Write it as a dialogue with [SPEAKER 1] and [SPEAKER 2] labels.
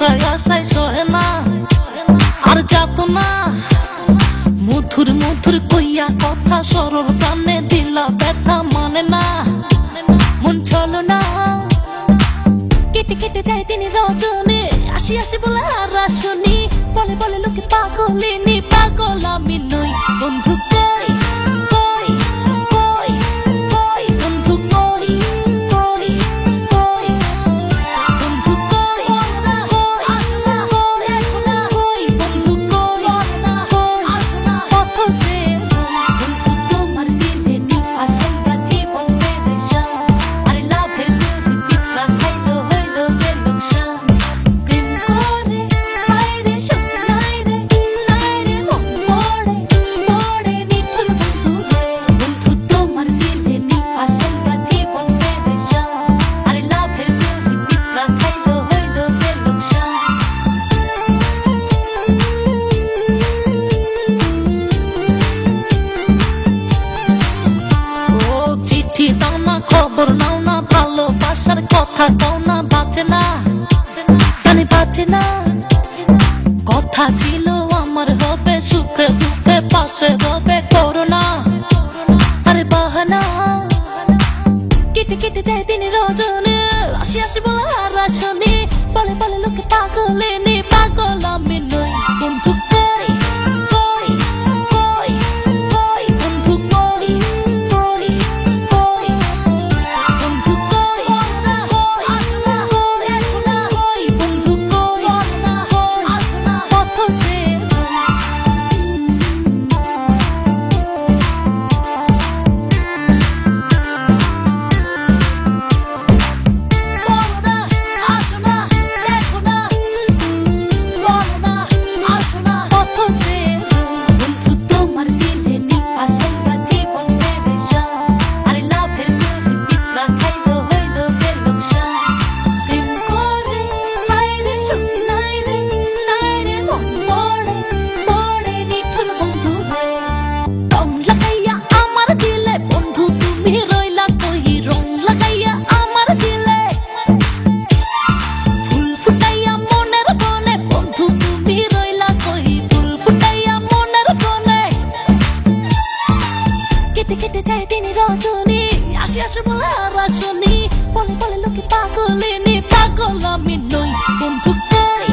[SPEAKER 1] আশায় আশায় সহে না আর যাত না মধুর মধুর কইয়া কথা সরল প্রাণে দিলা ব্যথা মানে না মন চলো না কেটে কেটে যায় তিনি রজনী আসি আসি বলে আর আসনি বলে বলে লোকে পাগলিনী পাগল আমি নই বন্ধু কই কই কই কই বন্ধু কই কই কই বন্ধু কই আসনা কই এখন কই বন্ধু কই আসনা কত যে বন্ধু তোমার দিলে নীল আশায় জীবন পেরেশান আরে লাভের দুধ পিঠা খাইলো হইলো বেলুকশান প্রেম করে হায়রে সুখ নাই রে মন পড়ে পড়ে নিঠুর বন্ধু রে বন্ধু তোমার দিলে নীল আশায় জীবন পেরেশান আরে লাভের দুধ পিঠা খাইলো হইলো বেলুকশান ও চিঠি দাও না খবর নাও না ভালোবাসার কথা কও না বাঁচে না জানি বাঁচে না কথা ছিল আমার হবে সুখে দুঃখে পাশে হবে করোনা আরে বাহানা কেটে কেটে যায় তিনি রজনী আসি আসি বলে আর আসনি বলে বলে লোকে পাগলিনী পাগল আমি নই বন্ধু কই কই কই কই বন্ধু কই কই কই বন্ধু কই আসনা কই এখন কই বন্ধু কই আসনা কত যে বলনা আসনা দেখো না বলনা আসনা কত যে বন্ধু তোমার দিলে নীল আশায় জীবন পেরেশান আরে লাভের দুধ পিঠা খাইলো হইলো বেলুকশান প্রেম করে হায়রে সুখ নাই রে মন পড়ে পড়ে নিঠুর বন্ধু রে রং লাগাইয়া আমার দিলে বন্ধু তুমি রইলা কই রং লাগাইয়া আমার দিলে ফুল ফুটাইয়া মনের বনে বন্ধু তুমি রইলা কই ফুল ফুটাইয়া মনের বনে কেটে কেটে যায় তিনি রজনী আসি আসি বলে আর আসনি বলে বলে লোকে পাগলিনী পাগল আমি নই বন্ধু কই